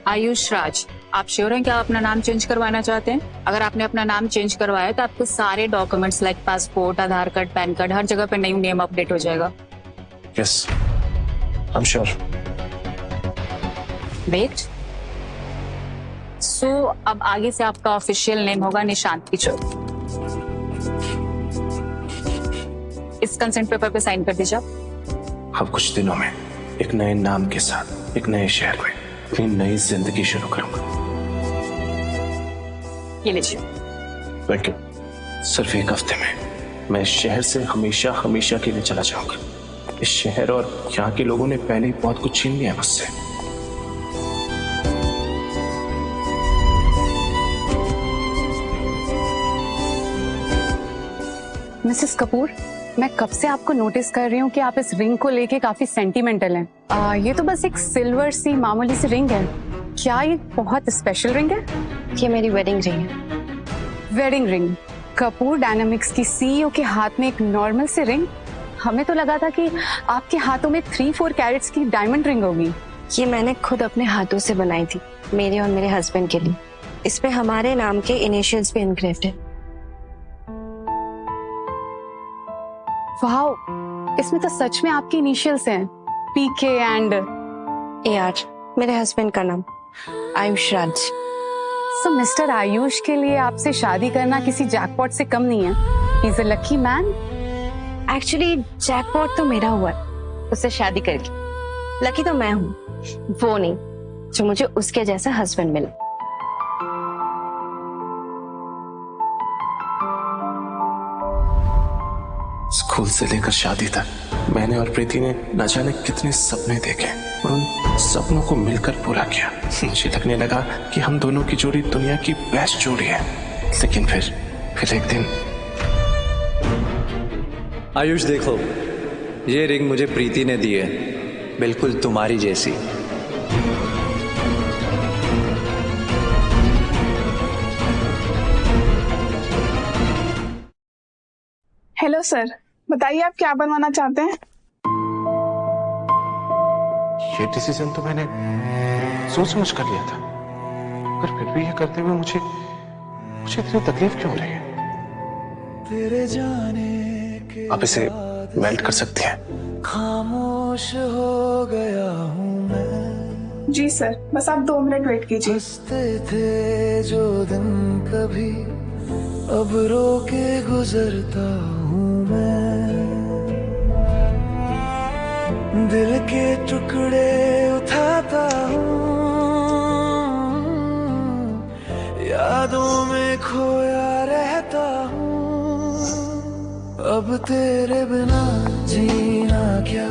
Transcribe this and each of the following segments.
आयुष राज, आप श्योर हैं कि आप अपना नाम चेंज करवाना चाहते हैं? अगर आपने अपना नाम चेंज करवाया तो आपके सारे documents like passport, Aadhaar card, PAN card, हर जगह पे न्यू नेम अपडेट हो जाएगा। Yes, I am sure. Wait, so अब आगे से आपका ऑफिशियल नेम होगा निशांत किशोर। इस कंसेंट पेपर पे साइन कर दीजिए आप। अब कुछ दिनों में एक नए नाम के साथ एक नए शहर में अपनी नई जिंदगी शुरू करूंगा। ये लीजिए। Thank you. सिर्फ एक हफ्ते में मैं इस शहर से हमेशा हमेशा के लिए चला जाऊंगा। इस शहर और यहाँ के लोगों ने पहले ही बहुत कुछ छीन लिया मुझसे। मिसेस कपूर, मैं कब से आपको नोटिस कर रही हूँ कि आप इस रिंग को लेके काफी सेंटिमेंटल हैं। ये तो बस एक सिल्वर सी मामूली सी रिंग है, क्या ये बहुत स्पेशल रिंग है? ये मेरी वेडिंग रिंग है। Wedding ring? कपूर डायनामिक्स की सीईओ के हाथ में एक नॉर्मल सी रिंग? हमें तो लगा था कि आपके हाथों में 3-4 कैरेट्स की डायमंड रिंग होगी। ये मैंने खुद अपने हाथों से बनाई थी, मेरे और मेरे हस्बैंड के लिए। इस पे हमारे नाम के इनिशियल्स भी इनग्रेव्ड है। वाओ, इसमें तो सच में आपके इनिशियल्स हैं, पीके एंड AR, मेरे हस्बैंड का नाम आयुष राज। सो मिस्टर आयुष के लिए आपसे शादी करना किसी जैकपॉट से कम नहीं है। He is a lucky man. Actually jackpot तो मेरा हुआ है उससे शादी करके। लकी तो मैं हूँ, वो नहीं जो मुझे उसके जैसा हस्बैंड मिले। स्कूल से लेकर शादी तक मैंने और प्रीति ने न जाने कितने सपने देखे और उन सपनों को मिलकर पूरा किया। मुझे लगने लगा कि हम दोनों की जोड़ी दुनिया की बेस्ट जोड़ी है। लेकिन फिर एक दिन। आयुष देखो, ये रिंग मुझे प्रीति ने दी है, बिल्कुल तुम्हारी जैसी। हेलो सर, बताइए आप क्या बनवाना चाहते हैं? ये डिसीजन तो मैंने सोच समझ कर लिया था, पर फिर भी ये करते हुए मुझे इतनी तकलीफ क्यों हो रही है? आप इसे मेल्ट कर सकती हैं? खामोश हो गया हूँ मैं। जी सर, बस आप 2 मिनट वेट कीजिए। हंसते थे जो दिन कभी अब रो के गुजरता हूँ मैं। दिल के टुकड़े उठाता हूँ, यादों में खोया रहता हूँ। अब तेरे बिना जीना क्या,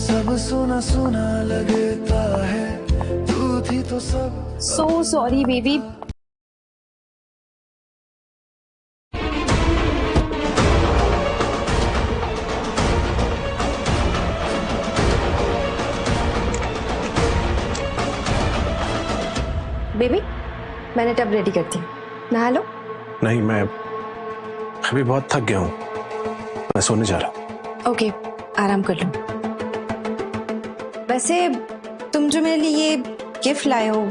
सब सुना सुना लगता है। तू थी तो सब। So sorry baby. बेबी, मैंने टब रेडी करती हूँ, नहा लो। नहीं, मैं अभी बहुत थक गया हूँ, मैं सोने जा रहा हूँ। ओके, आराम कर लो। वैसे तुम जो मेरे लिए ये गिफ्ट लाए हो,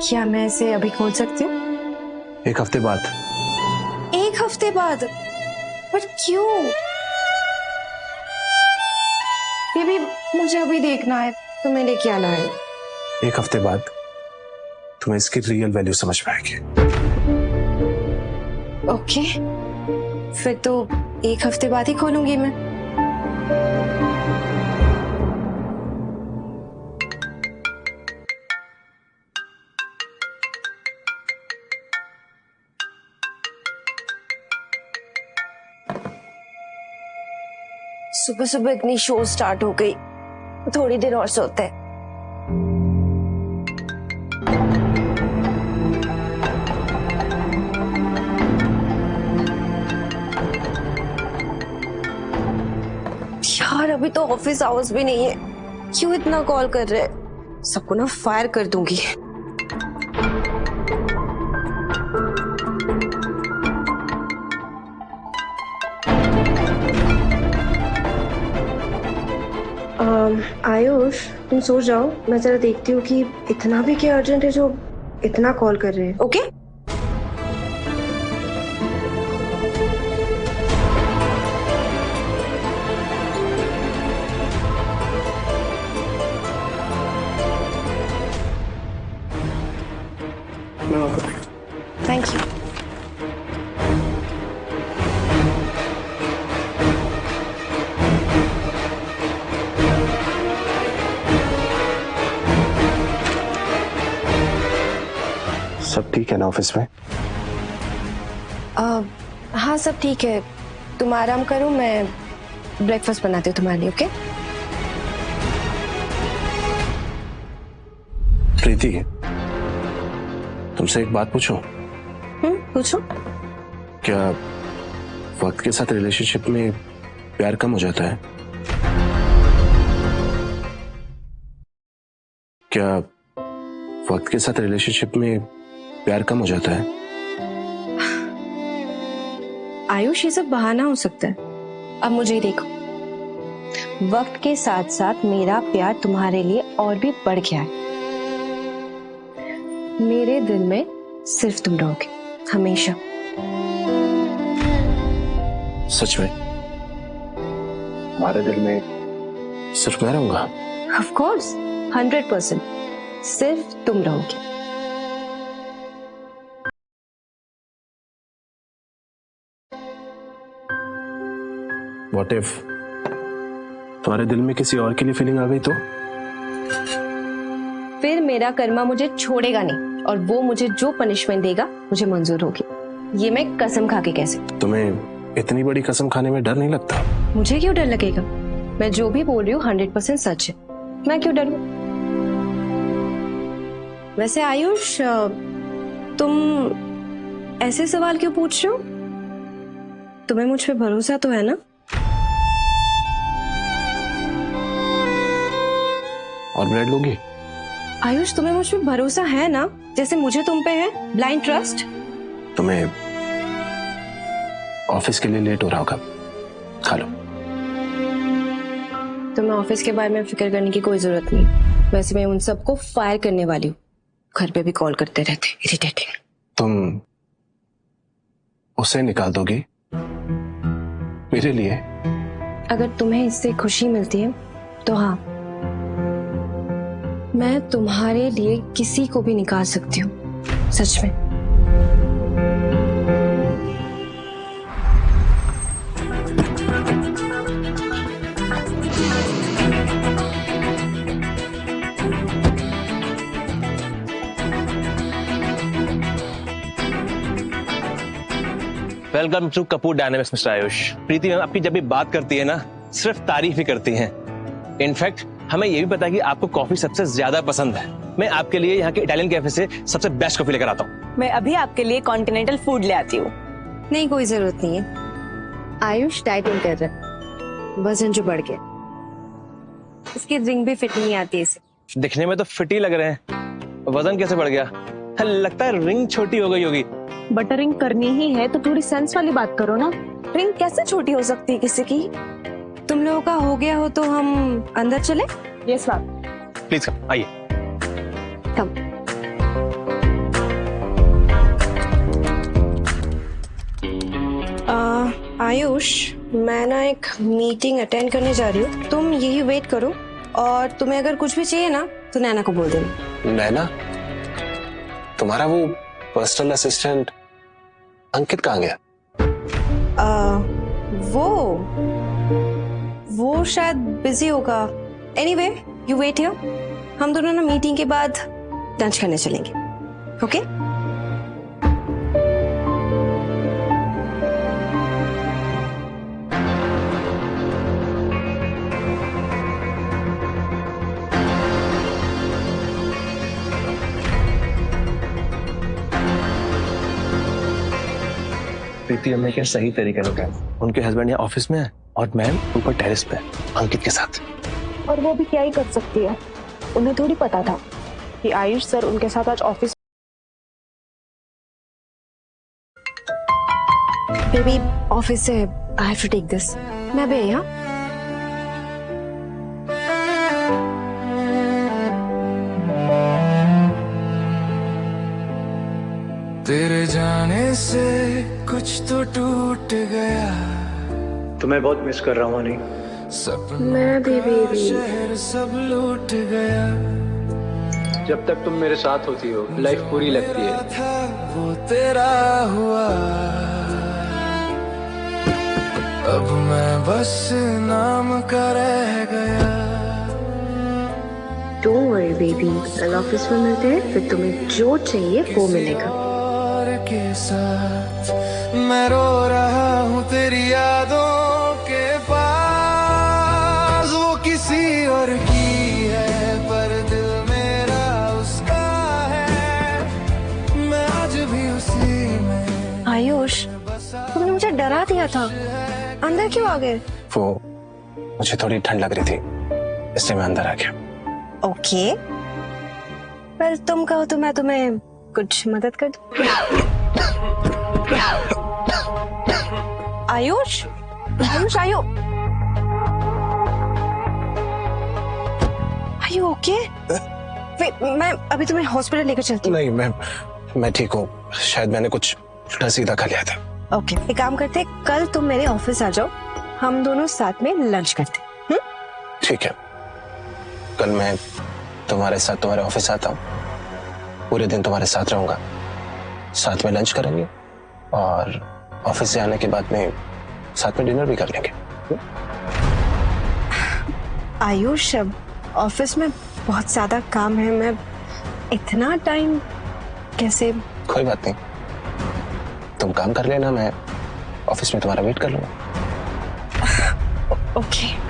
क्या मैं इसे अभी खोल सकती हूँ? 1 हफ्ते बाद। 1 हफ्ते बाद? पर क्यों? बेबी, मुझे अभी देखना है तुम्हें लिए क्या लाए। 1 हफ्ते बाद तुम्हें इसकी रियल वैल्यू समझ पाएगी। ओके, फिर तो 1 हफ्ते बाद ही खोलूंगी मैं। सुबह सुबह इतनी शो स्टार्ट हो गई, थोड़ी देर और सोते हैं। यार, अभी तो ऑफिस आवर्स भी नहीं है, क्यों इतना कॉल कर रहे हैं? सबको ना फायर कर दूंगी। तुम सो जाओ, मैं जरा देखती हूँ कि इतना भी क्या अर्जेंट है जो इतना कॉल कर रहे हैं। Okay thank you. सब ठीक है ना ऑफिस में? हाँ सब ठीक है, तुम आराम करो, मैं ब्रेकफास्ट बनाती हूँ तुम्हारे लिए। ओके प्रीति, तुमसे एक बात पूछूं? पूछो। क्या वक्त के साथ रिलेशनशिप में प्यार कम हो जाता है? क्या वक्त के साथ रिलेशनशिप में प्यार कम हो जाता है? आयुष, ये सब बहाना हो सकता है। अब मुझे ही देखो, वक्त के साथ साथ मेरा प्यार तुम्हारे लिए और भी बढ़ गया है। मेरे दिल में सिर्फ तुम रहोगे हमेशा। सच में? हमारे दिल में सिर्फ मैं रहूंगा? ऑफ कोर्स, 100% सिर्फ तुम रहोगे। What if तुम्हारे दिल में किसी और के लिए फीलिंग आ गई तो? फिर मेरा कर्मा मुझे छोड़ेगा नहीं और वो मुझे जो पनिशमेंट देगा मुझे मंजूर होगी। ये मैं कसम खा के कह सकती। तुम्हें इतनी बड़ी कसम खाने में डर नहीं लगता? मुझे क्यों डर लगेगा? मैं जो भी बोल रही हूँ 100% सच है, मैं क्यों डरूं? वैसे आयुष, तुम ऐसे सवाल क्यों पूछ रहे हो? तुम्हें मुझ पे भरोसा तो है ना? और ब्रेड लोगी? आयुष, तुम्हें मुझ पे भरोसा है ना, जैसे मुझे तुम पे है, ब्लाइंड ट्रस्ट। तुम्हें ऑफिस के लिए लेट हो रहा होगा, खा लो। तुम्हें ऑफिस के बारे में फिक्र करने की कोई जरूरत नहीं। वैसे मैं उन सबको फायर करने वाली हूँ, घर पे भी कॉल करते रहते, इरिटेटिंग। तुम उसे निकाल दोगी मेरे लिए? अगर तुम्हें इससे खुशी मिलती है तो हाँ, मैं तुम्हारे लिए किसी को भी निकाल सकती हूँ, सच में। Welcome to Kapoor dynamics mister Ayush. Preeti ma'am आपकी जब भी बात करती है ना, सिर्फ तारीफ ही करती हैं। इनफैक्ट हमें ये भी पता है कि आपको कॉफी सबसे ज्यादा पसंद है। मैं आपके लिए यहाँ के इटालियन कैफे से सबसे बेस्ट कॉफी लेकर आता हूँ। मैं अभी आपके लिए कॉन्टिनेंटल फूड ले आती हूँ। नहीं, कोई जरूरत नहीं है। आयुष डाइटिंग कर रहा है, वजन जो बढ़ गया। इसकी रिंग भी फिट नहीं आती इसे। दिखने में तो फिट ही लग रहे हैं, वजन कैसे बढ़ गया? लगता है रिंग छोटी हो गई होगी। बटरिंग करनी ही है तो थोड़ी सेंस वाली बात करो ना। रिंग कैसे छोटी हो सकती है किसी की? तुम लोगों का हो गया हो तो हम अंदर चले? Yes ma'am. प्लीज कम, आइए। कम। आयुष, मैं ना एक मीटिंग अटेंड करने जा रही हूँ, तुम यही वेट करो और तुम्हें अगर कुछ भी चाहिए ना तो नैना को बोल देना। नैना? तुम्हारा वो पर्सनल असिस्टेंट अंकित कहाँ गया? वो शायद बिजी होगा। एनीवे, यू वेट हियर, हम दोनों ना मीटिंग के बाद लंच करने चलेंगे। ओके? प्रीति हमने क्या सही तरीके से कहा। उनके हस्बैंड यहाँ ऑफिस में है और मैम ऊपर टेरेस पे अंकित के साथ। और वो भी क्या ही कर सकती है, उन्हें थोड़ी पता था कि आयुष सर उनके साथ आज ऑफिस। बेबी, ऑफिस से I have to take this. मैं भी यहाँ। तेरे जाने से कुछ तो टूट गया, तुम्हें बहुत मिस कर रहा हूँ हनी। मैं भी बेबी। शहर सब लूट गया, जब तक तुम मेरे साथ होती हो लाइफ पूरी लगती है। था वो तेरा हुआ, अब मैं बस नाम का रह गया। डोंट वरी बेबी, कल ऑफिस में मिलते हैं, फिर तुम्हें जो चाहिए वो मिलेगा। और के साथ मैं रो रहा हूँ तेरी यादों के पास, वो किसी और की है पर दिल मेरा उसका है, मैं आज भी उसी में। आयुष, तुमने मुझे डरा दिया था, अंदर क्यों आ गए? वो मुझे थोड़ी ठंड लग रही थी, इसलिए मैं अंदर आ गया। ओके, पर तुम कहो तो मैं तुम्हें कुछ मदद कर दूं। आयुष, आयुष, आयु ओके? मैं अभी तुम्हें हॉस्पिटल लेकर चलती हूँ। नहीं, मैं ठीक हूँ, शायद मैंने कुछ उल्टा सीधा खा लिया था। ओके, एक काम करते, कल तुम मेरे ऑफिस आ जाओ, हम दोनों साथ में लंच करते। ठीक है, कल मैं तुम्हारे साथ तुम्हारे ऑफिस आता हूँ, पूरे दिन तुम्हारे साथ रहूंगा, साथ में लंच करेंगे और ऑफिस से आने के बाद में साथ में डिनर भी कर लेंगे। आयुष, ऑफिस में बहुत ज्यादा काम है, मैं इतना टाइम कैसे? कोई बात नहीं, तुम काम कर लेना, मैं ऑफिस में तुम्हारा वेट कर लूंगा। ओके।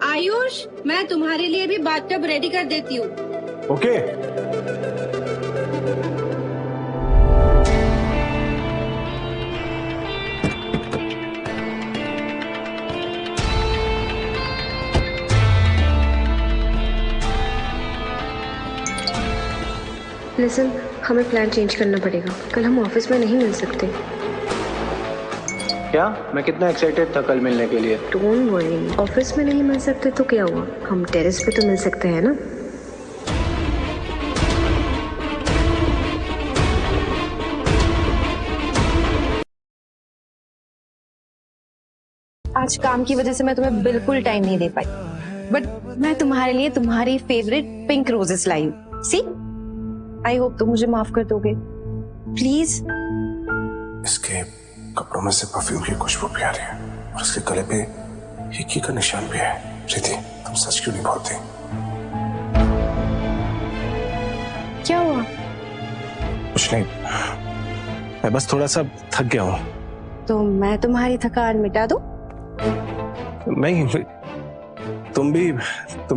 आयुष, मैं तुम्हारे लिए भी बाथटब रेडी कर देती हूँ। ओके। लिसन, हमें प्लान चेंज करना पड़ेगा, कल हम ऑफिस में नहीं मिल सकते। क्या? मैं कितना एक्साइटेड था कल मिलने के लिए। डोंट वरी, ऑफिस में नहीं मिल सकते तो क्या हुआ, हम टेरेस पे तो मिल सकते हैं ना। आज काम की वजह से मैं तुम्हें बिल्कुल टाइम नहीं दे पाई, बट मैं तुम्हारे लिए तुम्हारी फेवरेट पिंक रोजेस लाई हूँ। सी, आई होप तुम मुझे माफ कर दोगे, प्लीज। इसके कपड़ों में से परफ्यूम की खुशबू भी आ रही है और उसके गले पे हिक्की का निशान भी है। प्रीति, तुम सच क्यों नहीं बोलती? क्या हुआ? कुछ नहीं, मैं बस थोड़ा सा थक गया हूँ। तो मैं तुम्हारी थकान मिटा दूं? नहीं, तुम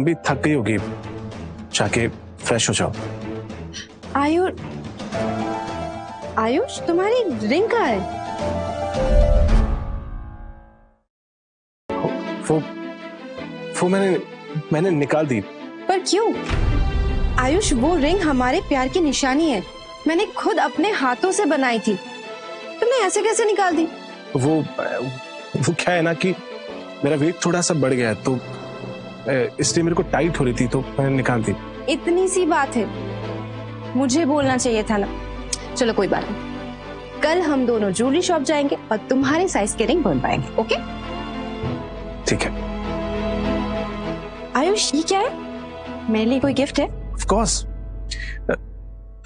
भी थक गई होगी, जाके फ्रेश हो जाओ। आयुष, तुम्हारी रिंग कहाँ है? वो मैंने निकाल दी। पर क्यों? आयुष, वो रिंग हमारे प्यार की निशानी है, मैंने खुद अपने हाथों से बनाई थी, तुमने ऐसे कैसे निकाल दी? वो क्या है ना कि मेरा वेट थोड़ा सा बढ़ गया है, तो इसलिए मेरे को टाइट हो रही थी, तो मैंने निकाल दी। इतनी सी बात है, मुझे बोलना चाहिए था ना। चलो कोई बात नहीं, कल हम दोनों ज्वेलरी शॉप जाएंगे और तुम्हारे साइज के रिंग बन पाएंगे। ओके? ठीक है। आयुष, ये क्या है? मेरे लिए कोई गिफ्ट है? ऑफ कोर्स,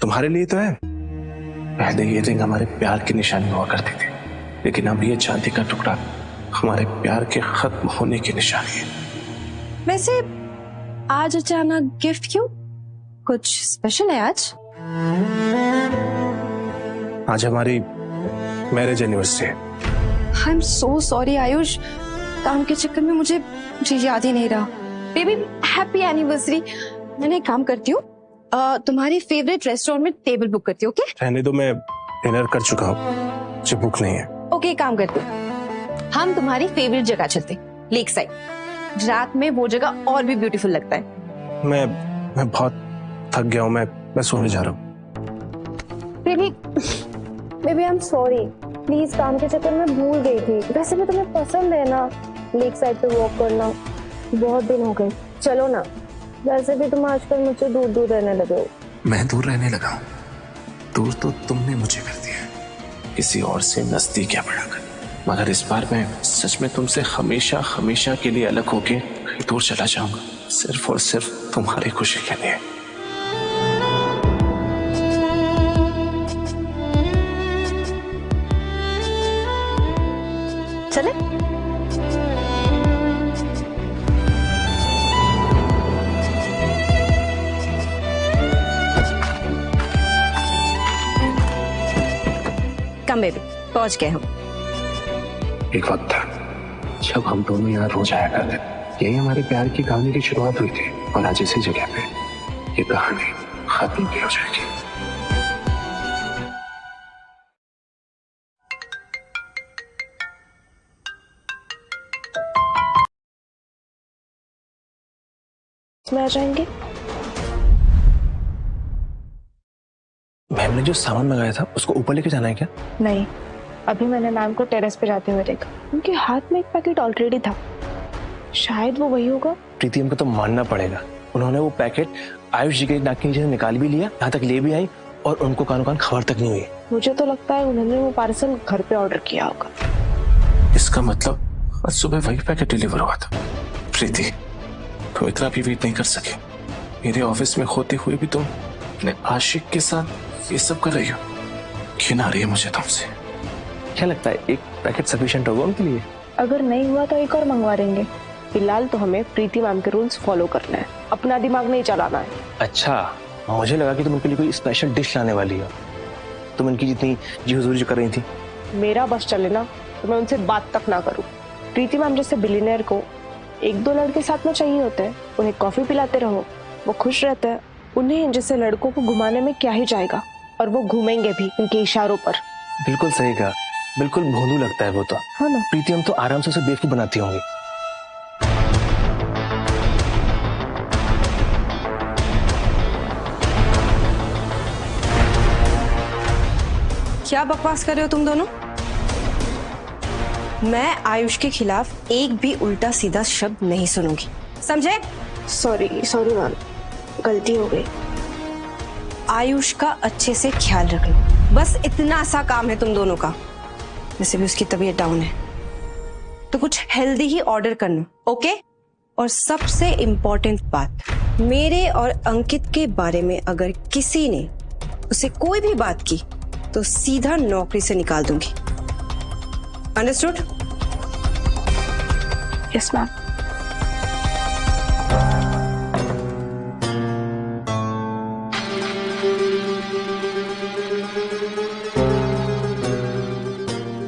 तुम्हारे लिए तो है। पहले ये रिंग हमारे प्यार की निशानी हुआ करती थी, लेकिन अब ये चांदी का टुकड़ा हमारे प्यार के खत्म होने की निशानी है। वैसे आज अचानक गिफ्ट क्यों? कुछ स्पेशल है आज? आज हमारी मैरिज एनिवर्सरी है। I am so sorry Ayush, काम के चक्कर में मुझे याद ही नहीं रहा। Baby, happy anniversary. मैंने एक काम करती हूँ, तुम्हारी फेवरेट रेस्टोरेंट में टेबल बुक करती हूँ। ओके? रहने दो, मैं डिनर कर चुका हूँ, मुझे भूख नहीं है। ओके, एक काम करते हैं, हम तुम्हारी फेवरेट जगह चलते, लेक साइड। रात में वो जगह और भी ब्यूटीफुल लगता है। मैं बहुत थक गया हूँ, मैं सोने जा रहा हूँ। Baby I am sorry, please काम के चक्कर में भूल गई थी। वैसे भी तुम्हें पसंद है ना लेक साइड पे वॉक करना, बहुत दिन हो गए। चलो ना, वैसे भी तुम आजकल मुझसे दूर दूर रहने लगे हो। मैं दूर रहने लगा हूँ? दूर तो तुमने मुझे कर दिया, किसी और से नजदीक या बढ़ाकर। मगर इस बार मैं सच में तुमसे हमेशा हमेशा के लिए अलग होके कहीं दूर चला जाऊंगा, सिर्फ और सिर्फ तुम्हारी खुशी के लिए। चले? कम बेबी, पहुंच गए हम। एक वक्त था जब हम दोनों यहाँ रोज आया करते, यही हमारे प्यार की कहानी की शुरुआत हुई थी, और आज इसी जगह पे ये कहानी खत्म भी हो जाएगी। इसमें आ जाएंगे। मैम ने जो सामान मंगाया था उसको ऊपर लेके जाना है क्या? नहीं, अभी मैंने मैम को टेरेस पे जाते हुए देखा, उनके हाथ में एक पैकेट ऑलरेडी था, शायद वो वही होगा। प्रीति हमको तो मानना पड़ेगा, उन्होंने वो पैकेट आयुष जी के नाक के नीचे से निकाल भी लिया, यहाँ तक ले भी आई, और उनको कानों कान खबर तक नहीं हुई। मुझे तो लगता है उन्होंने वो पार्सल घर पे ऑर्डर किया होगा। इसका मतलब आज सुबह वही पैकेट डिलीवर हुआ था। प्रीति, तुम इतना भी वेट नहीं कर सके। मेरे ऑफिस में होते हुए भी तुम अपने आशिक के साथ ये सब कर रही हो। घिन आ रही है मुझे तुमसे। क्या लगता है एक पैकेट सफिशिएंट होगा उनके लिए? अगर नहीं हुआ तो एक और मंगवा देंगे। फिलहाल तो हमें प्रीति मैम के रूल्स फॉलो करना है, अपना दिमाग नहीं चलाना है। अच्छा, मुझे लगा कि तुम उनके लिए कोई स्पेशल डिश लाने वाली हो। तुम उनकी जितनी जी हुजूरी जो कर रही थी। मेरा बस चले ना तो मैं उनसे बात तक ना करूं। प्रीति मैम जैसे बिलियनियर को एक दो लड़के साथ में चाहिए होते हैं, उन्हें कॉफी पिलाते रहो, वो खुश रहते हैं। उन्हें जैसे लड़कों को घुमाने में क्या ही जाएगा, और वो घूमेंगे भी उनके इशारों पर। बिल्कुल सही कहा, बिल्कुल भोंदू लगता है वो तो। हाँ ना? प्रीति हम तो आराम से उसे बेवकूफ बनाती होंगी। क्या बकवास कर रहे हो तुम दोनों? मैं आयुष के खिलाफ एक भी उल्टा सीधा शब्द नहीं सुनूंगी, समझे? सॉरी मैम, गलती हो गई। आयुष का अच्छे से ख्याल रख लो, बस इतना सा काम है तुम दोनों का। वैसे भी उसकी तबीयत डाउन है, तो कुछ हेल्दी ही ऑर्डर करना, ओके? और सबसे इम्पोर्टेंट बात, मेरे और अंकित के बारे में अगर किसी ने उसे कोई भी बात की तो सीधा नौकरी से निकाल दूंगी, अंडरस्टूड? Yes ma'am.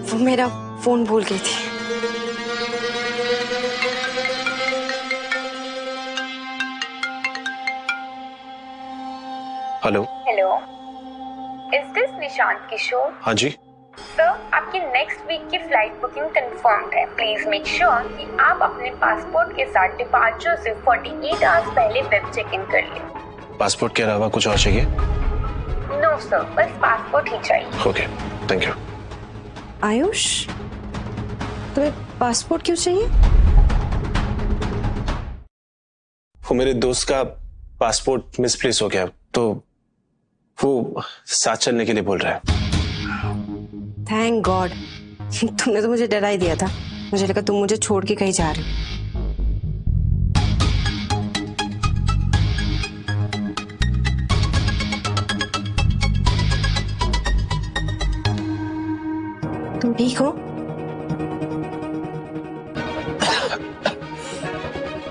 वो मेरा फोन भूल गई थी। Hello. Hello, is this Nishant Kishore? हाँ जी। सर, आपकी नेक्स्ट वीक की फ्लाइट बुकिंग कंफर्म्ड है। प्लीज मेक श्योर कि आप अपने पासपोर्ट के साथ डिपार्चर से 48 आवर्स पहले वेब चेक इन कर लें। पासपोर्ट के अलावा कुछ और चाहिए? नो सर, बस पासपोर्ट ही चाहिए। Okay, thank you. आयुष, तुम्हें पासपोर्ट क्यों चाहिए? वो मेरे दोस्त का पासपोर्ट मिसप्लेस हो गया, तो वो साथ चलने के लिए बोल रहा है। थैंक गॉड, तुमने तो मुझे डरा ही दिया था। मुझे लगा तुम मुझे छोड़ के कहीं जा रहे हो। तुम ठीक हो?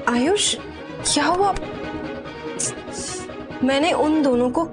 आयुष, क्या हुआ? मैंने उन दोनों को